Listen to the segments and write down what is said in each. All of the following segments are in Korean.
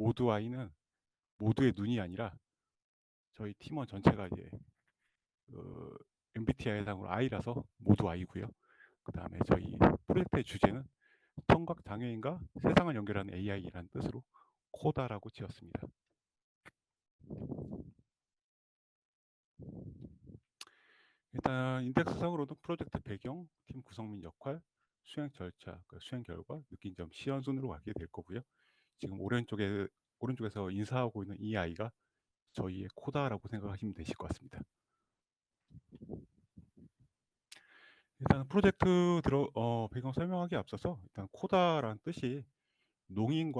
모두 아이는 모두의 눈이 아니라 저희 팀원 전체가 이제 그 MBTI 해당으로 I라서 모두 I고요. 그 다음에 저희 프로젝트의 주제는 청각 장애인과 세상을 연결하는 AI라는 뜻으로 코다라고 지었습니다. 일단 인덱스상으로도 프로젝트 배경, 팀 구성 및 역할, 수행 절차, 수행 결과, 느낀 점, 시연 순으로 가게 될 거고요. 지금 오른쪽에서 인사하고 있는 이 아이가 저희의 코다라고 생각하시면 되실 것 같습니다. 일단 프로젝트 배경 설명하기에 앞서서 일단 코다라는 뜻이 농인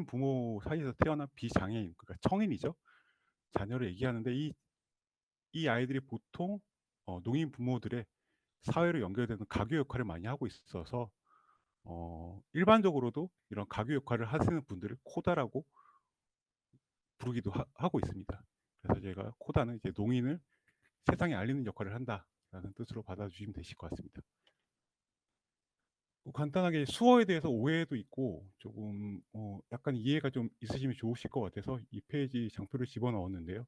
부모 사이에서 태어난 비장애인, 그러니까 청인이죠. 자녀를 얘기하는데 이 아이들이 보통 농인 부모들의 사회로 연결되는 가교 역할을 많이 하고 있어서 일반적으로도 이런 가교 역할을 하시는 분들을 코다라고 부르기도 하고 있습니다. 그래서 제가 코다는 이제 농인을 세상에 알리는 역할을 한다라는 뜻으로 받아주시면 되실 것 같습니다. 간단하게 수어에 대해서 오해도 있고 조금 약간 이해가 좀 있으시면 좋으실 것 같아서 이 페이지 장표를 집어넣었는데요.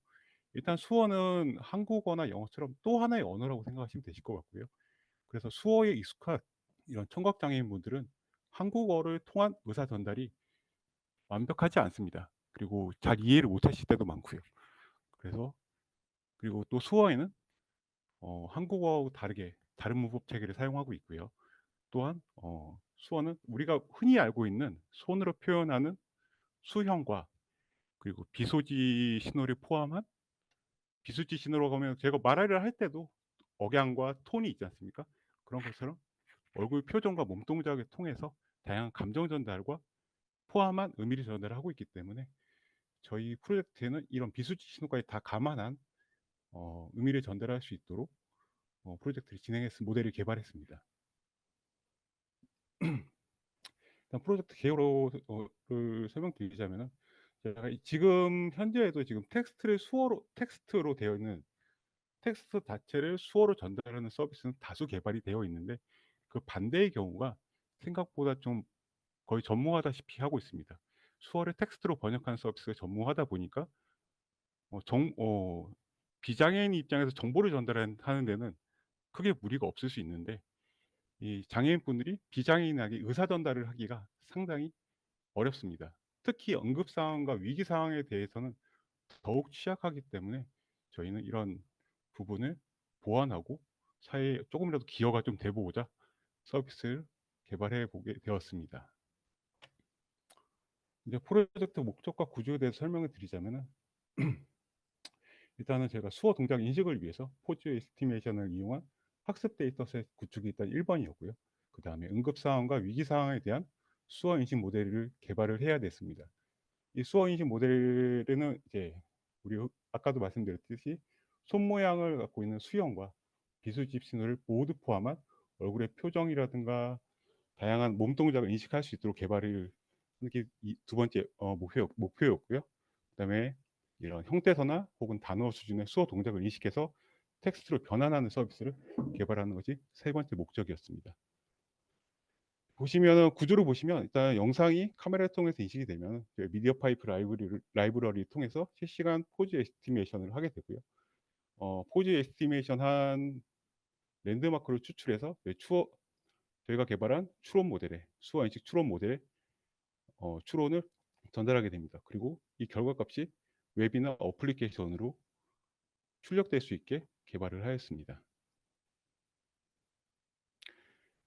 일단 수어는 한국어나 영어처럼 또 하나의 언어라고 생각하시면 되실 것 같고요. 그래서 수어에 익숙한 이런 청각장애인분들은 한국어를 통한 의사 전달이 완벽하지 않습니다. 그리고 잘 이해를 못하실 때도 많고요. 그리고 또 수어에는 한국어하고 다르게 다른 문법 체계를 사용하고 있고요. 또한 수어는 우리가 흔히 알고 있는 손으로 표현하는 수형과 그리고 비소지 신호를 포함한 비소지 신호라고 하면 제가 말을 할 때도 억양과 톤이 있지 않습니까? 그런 것처럼 얼굴 표정과 몸 동작을 통해서 다양한 감정 전달과 포함한 의미를 전달하고 있기 때문에 저희 프로젝트에는 이런 비수지 신호까지 다 감안한 의미를 전달할 수 있도록 프로젝트를 진행해서 모델을 개발했습니다. 일단 프로젝트 개요를 설명드리자면은 제가 지금 현재에도 지금 텍스트로 되어 있는 텍스트 자체를 수어로 전달하는 서비스는 다수 개발이 되어 있는데 그 반대의 경우가 생각보다 좀 거의 전무하다시피 하고 있습니다. 수어를 텍스트로 번역하는 서비스가 전무하다 보니까 어, 정, 어, 비장애인 입장에서 정보를 전달하는 데는 크게 무리가 없을 수 있는데 이 장애인분들이 비장애인에게 의사 전달을 하기가 상당히 어렵습니다. 특히 응급 상황과 위기 상황에 대해서는 더욱 취약하기 때문에 저희는 이런 부분을 보완하고 사회에 조금이라도 기여가 좀 돼 보고자 서비스를 개발해 보게 되었습니다. 이제 프로젝트 목적과 구조에 대해서 설명을 드리자면은 일단은 제가 수어 동작 인식을 위해서 포즈 에스티메이션을 이용한 학습 데이터셋 구축이 일단 1번이었고요. 그 다음에 응급 상황과 위기 상황에 대한 수어 인식 모델을 개발을 해야 됐습니다. 이 수어 인식 모델에는 이제 우리 아까도 말씀드렸듯이 손 모양을 갖고 있는 수형과 비수집 신호를 모두 포함한 얼굴의 표정이라든가 다양한 몸 동작을 인식할 수 있도록 개발을 하는 게 두 번째 목표였고요. 그다음에 이런 형태서나 혹은 단어 수준의 수어 동작을 인식해서 텍스트로 변환하는 서비스를 개발하는 것이 세 번째 목적이었습니다. 보시면은 구조를 보시면 일단 영상이 카메라를 통해서 인식이 되면 미디어 파이프 라이브러리를 통해서 실시간 포즈 에스티메이션을 하게 되고요. 포즈 에스티메이션 한 랜드마크를 추출해서 저희가 개발한 추론 모델에 수어 인식 추론 모델에 추론을 전달하게 됩니다. 그리고 이 결과값이 웹이나 어플리케이션으로 출력될 수 있게 개발을 하였습니다.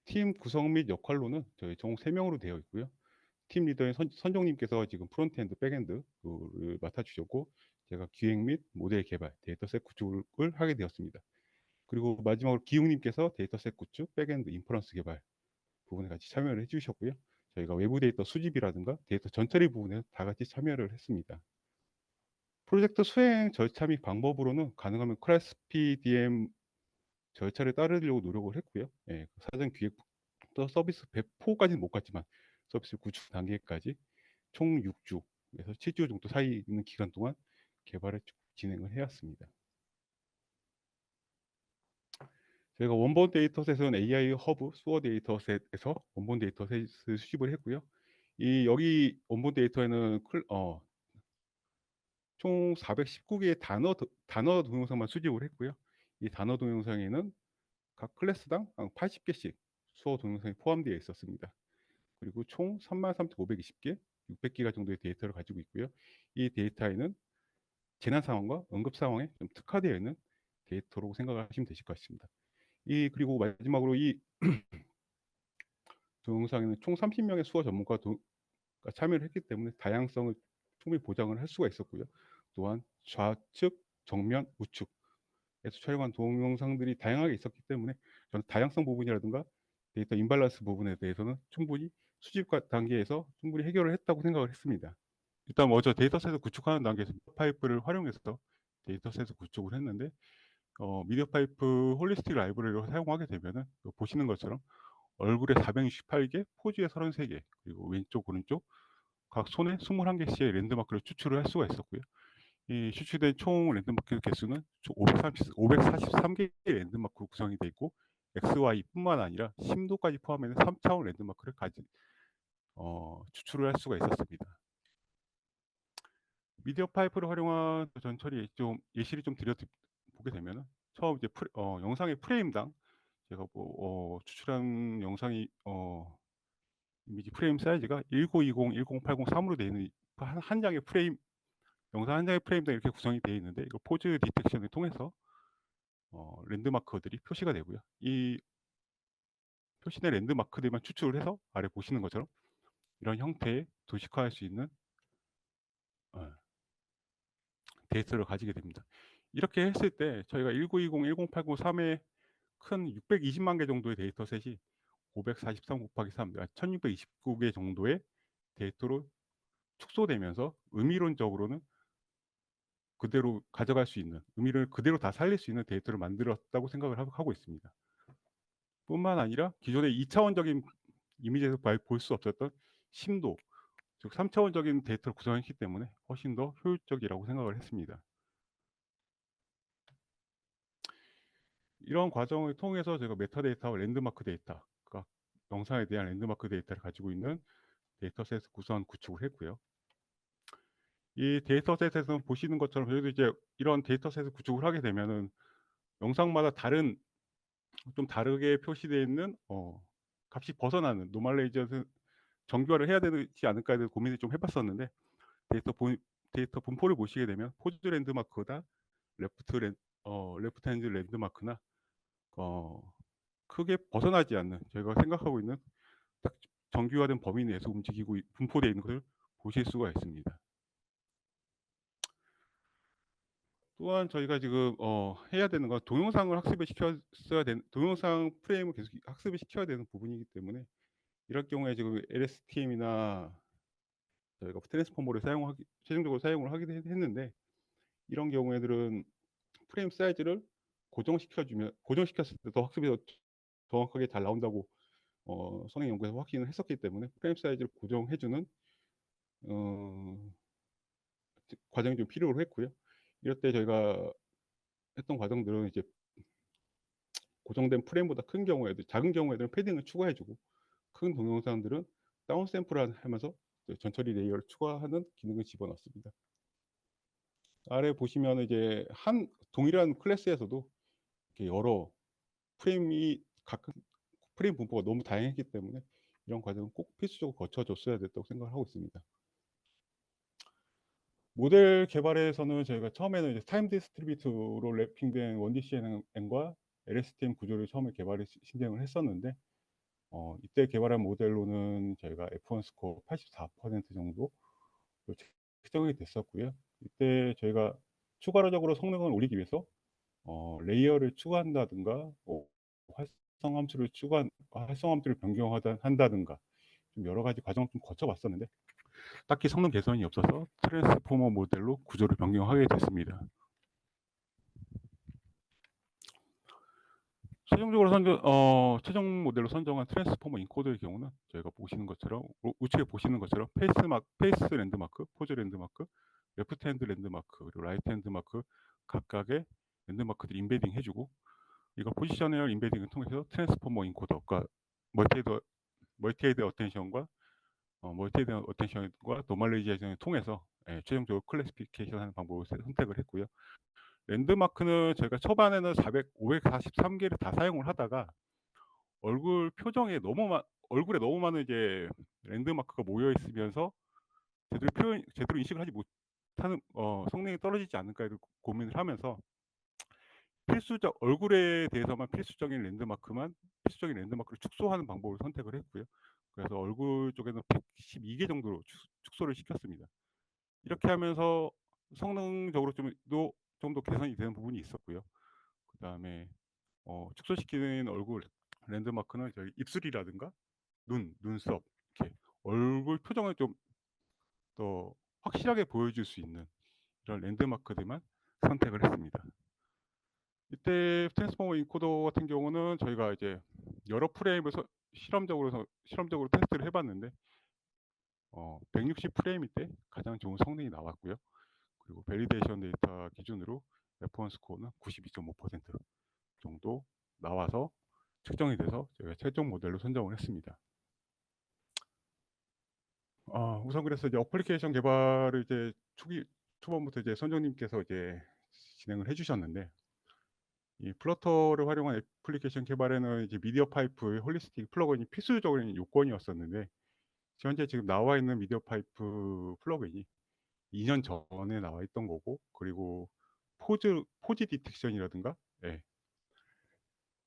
팀 구성 및 역할로는 저희 총 3명으로 되어 있고요. 팀 리더인 선종님께서 지금 프론트엔드, 백엔드를 맡아주셨고 제가 기획 및 모델 개발, 데이터셋 구축을 하게 되었습니다. 그리고 마지막으로 기웅님께서 데이터셋 구축, 백엔드, 인퍼런스 개발 부분에 같이 참여를 해주셨고요. 저희가 외부 데이터 수집이라든가 데이터 전처리 부분에 다 같이 참여를 했습니다. 프로젝트 수행 절차 및 방법으로는 가능하면 클래스 PDM 절차를 따르려고 노력을 했고요. 예, 사전 기획부터 서비스 배포까지는 못 갔지만 서비스 구축 단계까지 총 6주에서 7주 정도 사이 있는 기간 동안 개발을 진행을 해왔습니다. 저희가 원본 데이터셋은 AI 허브 수어 데이터셋에서 원본 데이터셋을 수집을 했고요. 여기 원본 데이터에는 총 419개의 단어 동영상만 수집을 했고요. 이 단어 동영상에는 각 클래스당 80개씩 수어 동영상이 포함되어 있었습니다. 그리고 총 33,520개, 600기가 정도의 데이터를 가지고 있고요. 이 데이터에는 재난 상황과 응급 상황에 좀 특화되어 있는 데이터로 생각을 하시면 되실 것 같습니다. 그리고 마지막으로 이 동영상에는 총 30명의 수어 전문가가 참여를 했기 때문에 다양성을 충분히 보장을 할 수가 있었고요. 또한 좌측, 정면, 우측에서 촬영한 동영상들이 다양하게 있었기 때문에 저는 다양성 부분이라든가 데이터 임밸런스 부분에 대해서는 충분히 수집 단계에서 충분히 해결을 했다고 생각을 했습니다. 일단 먼저 데이터셋을 구축하는 단계에서 파이프를 활용해서 데이터셋을 구축을 했는데 미디어 파이프 홀리스틱 라이브러리를 사용하게 되면은 보시는 것처럼 얼굴에 468개, 포즈에 33개, 그리고 왼쪽, 오른쪽 각 손에 21개씩의 랜드마크를 추출을 할 수가 있었고요. 이 추출된 총 랜드마크 개수는 총 543개의 랜드마크로 구성이 되어 있고 XY뿐만 아니라 심도까지 포함해서 3차원 랜드마크를 추출을 할 수가 있었습니다. 미디어 파이프를 활용한 전처리 예시를 좀 보게 되면은 처음 이제 영상의 프레임당 제가 추출한 영상이 이미지 프레임 사이즈가 1920, 1080, 3으로 되어 있는 한 장의 프레임 영상 한 장의 프레임당 이렇게 구성이 되어 있는데 이거 포즈 디텍션을 통해서 랜드마크들이 표시가 되고요. 이 표시된 랜드마크들만 추출을 해서 아래 보시는 것처럼 이런 형태의 도식화할 수 있는 데이터를 가지게 됩니다. 이렇게 했을 때 저희가 1920, 1080, 3의 큰 620만 개 정도의 데이터셋이 543 곱하기 3, 1629개 정도의 데이터로 축소되면서 의미론적으로는 그대로 가져갈 수 있는, 의미를 그대로 다 살릴 수 있는 데이터를 만들었다고 생각을 하고 있습니다. 뿐만 아니라 기존의 2차원적인 이미지에서 볼 수 없었던 심도, 즉 3차원적인 데이터를 구성했기 때문에 훨씬 더 효율적이라고 생각을 했습니다. 이런 과정을 통해서 제가 메타데이터와 랜드마크 데이터, 그러니까 영상에 대한 랜드마크 데이터를 가지고 있는 데이터셋 구축을 했고요. 이 데이터셋에서 보시는 것처럼 저희도 이제 이런 데이터셋을 구축을 하게 되면은 영상마다 좀 다르게 표시되어 있는 값이 벗어나는 노멀레이저는 정교화를 해야 되지 않을까에 대해서 고민을 좀 해봤었는데 데이터 분포를 보시게 되면 포즈 랜드마크보다 레프트 핸드 랜드마크나 크게 벗어나지 않는 저희가 생각하고 있는 딱 정규화된 범위 내에서 움직이고 분포되어 있는 것을 보실 수가 있습니다. 또한 저희가 지금 해야 되는 건 동영상을 동영상 프레임을 계속 학습을 시켜야 되는 부분이기 때문에 이럴 경우에 지금 LSTM이나 저희가 트랜스포머를 최종적으로 사용을 하게 했는데 이런 경우에들은 프레임 사이즈를 고정시켰을 때 더 학습이 더 정확하게 잘 나온다고 선행 연구에서 확인을 했었기 때문에 프레임 사이즈를 고정해주는 과정이 좀 필요로 했고요. 이럴 때 저희가 했던 과정들은 이제 고정된 프레임보다 작은 경우에는 패딩을 추가해주고 큰 동영상들은 다운 샘플을 하면서 전처리 레이어를 추가하는 기능을 집어넣습니다. 아래 보시면 이제 동일한 클래스에서도 이렇게 여러 프레임 분포가 너무 다양했기 때문에 이런 과정은 꼭 필수적으로 거쳐줬어야 됐다고 생각을 하고 있습니다. 모델 개발에서는 저희가 처음에는 이제 타임 디스트리뷰트로 랩핑된 1D CNN과 LSTM 구조를 처음에 신경을 했었는데 이때 개발한 모델로는 저희가 F1 스코어 84% 정도 측정이 됐었고요. 이때 저희가 추가적으로 성능을 올리기 위해서 레이어를 추가한다든가 활성함수를 변경한다든가 좀 여러 가지 과정을 좀 거쳐봤었는데 딱히 성능 개선이 없어서 트랜스포머 모델로 구조를 변경하게 됐습니다. 최종 모델로 선정한 트랜스포머 인코더의 경우는 저희가 보시는 것처럼 우측에 보시는 것처럼 페이스 랜드마크, 포즈 랜드마크, 레프트 핸드 랜드마크, 그리고 라이트 핸드마크 각각의 랜드마크들이 인베딩 해주고 이거 포지셔널 인베딩을 통해서 트랜스포머 인코더, 그러니까 멀티헤드 어텐션과 멀티 어텐션과 노멀리제이션을 통해서 최종적으로 클래시피케이션하는 방법을 선택을 했고요. 랜드마크는 저희가 초반에는 543개를 다 사용을 하다가 얼굴 표정에 얼굴에 너무 많은 이제 랜드마크가 모여 있으면서 제대로 인식을 하지 못하는 성능이 떨어지지 않을까 해서 고민을 하면서 얼굴에 대해서만 필수적인 랜드마크를 축소하는 방법을 선택을 했고요. 그래서 얼굴 쪽에는 112개 정도로 축소를 시켰습니다. 이렇게 하면서 성능적으로 좀 더 개선이 되는 부분이 있었고요. 그다음에 축소시키는 얼굴 랜드마크는 저희 입술이라든가 눈썹 이렇게 얼굴 표정을 좀 더 확실하게 보여줄 수 있는 이런 랜드마크들만 선택을 했습니다. 이때 트랜스포머 인코더 같은 경우는 저희가 이제 여러 프레임을 실험적으로 테스트를 해봤는데 160 프레임일 때 가장 좋은 성능이 나왔고요. 그리고 밸리데이션 데이터 기준으로 레퍼런스 스코어는 92.5% 정도 나와서 측정이 돼서 저희가 최종 모델로 선정을 했습니다. 우선 그래서 이제 어플리케이션 개발을 이제 초반부터 이제 선정님께서 이제 진행을 해주셨는데, 이 플러터를 활용한 애플리케이션 개발에는 이제 미디어 파이프의 홀리스틱 플러그인이 필수적인 요건이었었는데, 현재 지금 나와 있는 미디어 파이프 플러그인이 2년 전에 나와 있던 거고, 그리고 포지 디텍션이라든가,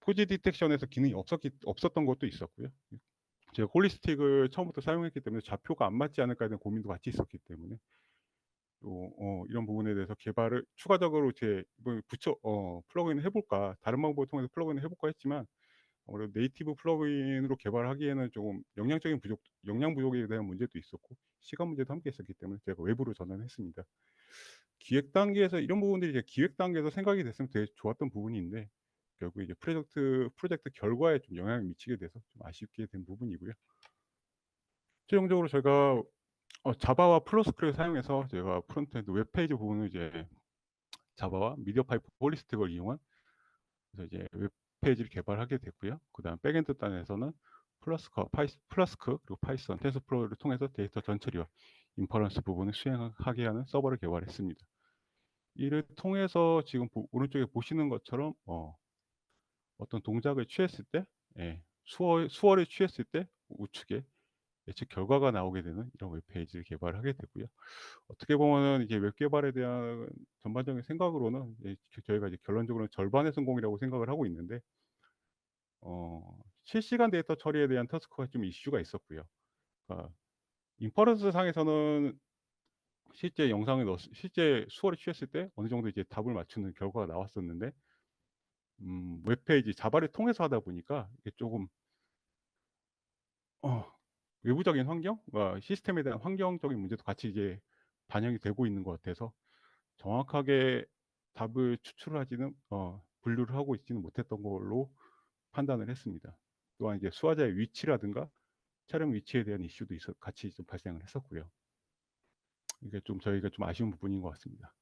포지 디텍션에서 기능이 없었던 것도 있었고요. 제가 홀리스틱을 처음부터 사용했기 때문에 좌표가 안 맞지 않을까에 대한 고민도 같이 있었기 때문에 또 이런 부분에 대해서 개발을 추가적으로 제 이번에 플러그인을 해볼까, 다른 방법을 통해서 플러그인을 해볼까 했지만 아무래도 네이티브 플러그인으로 개발하기에는 조금 역량 부족에 대한 문제도 있었고 시간 문제도 함께 있었기 때문에 제가 외부로 전환했습니다. 기획 단계에서 이런 부분들이 이제 기획 단계에서 생각이 됐으면 되게 좋았던 부분인데 결국 이제 프로젝트 결과에 좀 영향을 미치게 돼서 좀 아쉽게 된 부분이고요. 최종적으로 저희가 자바와 플러스크를 사용해서 저희가 프론트엔드 웹페이지 부분을 이제 자바와 미디어 파이프 홀리스틱을 이용한 그래서 이제 웹페이지를 개발하게 됐고요. 그다음 백엔드 단에서는 플러스크 그리고 파이썬, 텐서플로우를 통해서 데이터 전처리와 인퍼런스 부분을 수행하게 하는 서버를 개발했습니다. 이를 통해서 지금 오른쪽에 보시는 것처럼 어떤 동작을 취했을 때, 수월을 취했을 때 우측에 예측 결과가 나오게 되는 이런 웹페이지를 개발하게 되고요. 어떻게 보면은 이제 웹 개발에 대한 전반적인 생각으로는 저희가 이제 결론적으로는 절반의 성공이라고 생각을 하고 있는데 실시간 데이터 처리에 대한 타스크가 좀 이슈가 있었고요. 그러니까 인퍼런스 상에서는 실제 수월을 취했을 때 어느 정도 이제 답을 맞추는 결과가 나왔었는데 웹페이지 자바를 통해서 하다 보니까 이게 조금 외부적인 환경, 시스템에 대한 환경적인 문제도 같이 이제 반영이 되고 있는 것 같아서 정확하게 답을 추출하지는 분류를 하고 있지는 못했던 걸로 판단을 했습니다. 또한 이제 수화자의 위치라든가 촬영 위치에 대한 이슈도 같이 좀 발생을 했었고요. 이게 좀 저희가 좀 아쉬운 부분인 것 같습니다.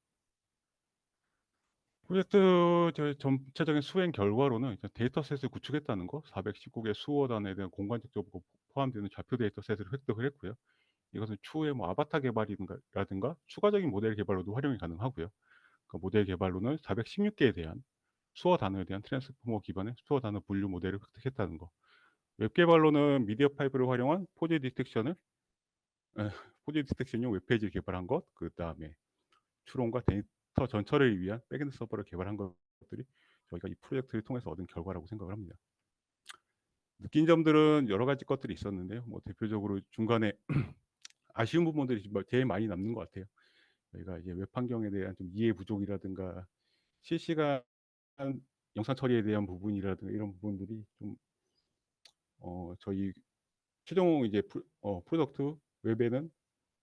프로젝트 전체적인 수행 결과로는 데이터셋을 구축했다는 거, 419개 수어단에 대한 공간적 정보가 포함되는 좌표 데이터셋을 획득을 했고요. 이것은 추후에 뭐 아바타 개발이라든가 추가적인 모델 개발로도 활용이 가능하고요. 그 모델 개발로는 416개에 대한 수어 단어에 대한 트랜스포머 기반의 수어 단어 분류 모델을 획득했다는 거. 웹 개발로는 미디어 파이프를 활용한 포지 디텍션용 웹페이지를 개발한 것, 그 다음에 추론과 데이터 전처를 위한 백엔드 서버를 개발한 것들이 저희가 이 프로젝트를 통해서 얻은 결과라고 생각을 합니다. 느낀 점들은 여러 가지 것들이 있었는데요. 뭐 대표적으로 중간에 아쉬운 부분들이 제일 많이 남는 것 같아요. 저희가 이제 웹 환경에 대한 좀 이해 부족이라든가 실시간 영상 처리에 대한 부분이라든가 이런 부분들이 좀 저희 최종 이제 프로덕트 웹에는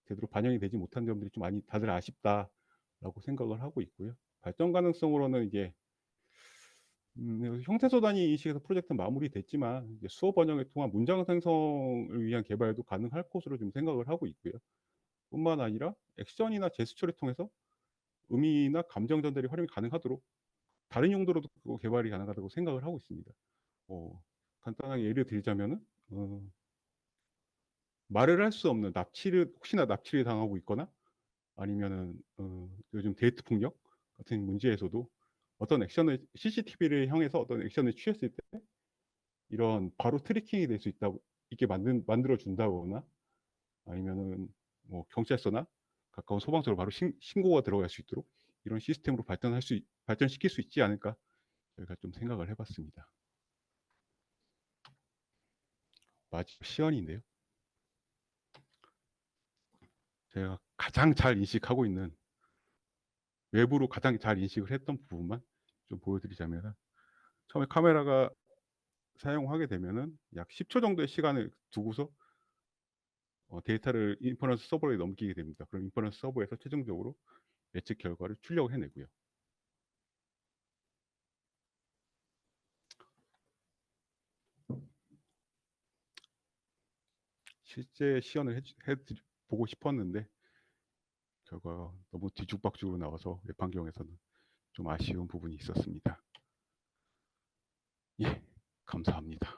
제대로 반영이 되지 못한 점들이 좀 많이 다들 아쉽다라고 생각을 하고 있고요. 발전 가능성으로는 이제 형태소 단위 인식에서 프로젝트 마무리됐지만 이제 수어 번역을 통한 문장 생성을 위한 개발도 가능할 것으로 좀 생각을 하고 있고요. 뿐만 아니라 액션이나 제스처를 통해서 의미나 감정 전달이 활용이 가능하도록 다른 용도로도 그거 개발이 가능하다고 생각을 하고 있습니다. 간단하게 예를 들자면은 말을 할 수 없는 납치를 혹시나 납치를 당하고 있거나 아니면은 요즘 데이트 폭력 같은 문제에서도 어떤 액션을 CCTV를 향해서 어떤 액션을 취했을 때 이런 바로 트래킹이 될 수 있다고 있게 만들어 준다거나 아니면은 뭐 경찰서나 가까운 소방서로 바로 신고가 들어갈 수 있도록 이런 시스템으로 발전시킬 수 있지 않을까 저희가 좀 생각을 해봤습니다. 마지막 시연인데요. 제가 가장 잘 인식하고 있는 외부로 가장 잘 인식을 했던 부분만 좀 보여드리자면 처음에 카메라가 사용하게 되면은 약 10초 정도의 시간을 두고서 데이터를 인퍼런스 서버에 넘기게 됩니다. 그럼 인퍼런스 서버에서 최종적으로 예측 결과를 출력을 해내고요. 실제 시연을 보고 싶었는데 결과가 너무 뒤죽박죽으로 나와서 웹환경에서는 좀 아쉬운 부분이 있었습니다. 예, 감사합니다.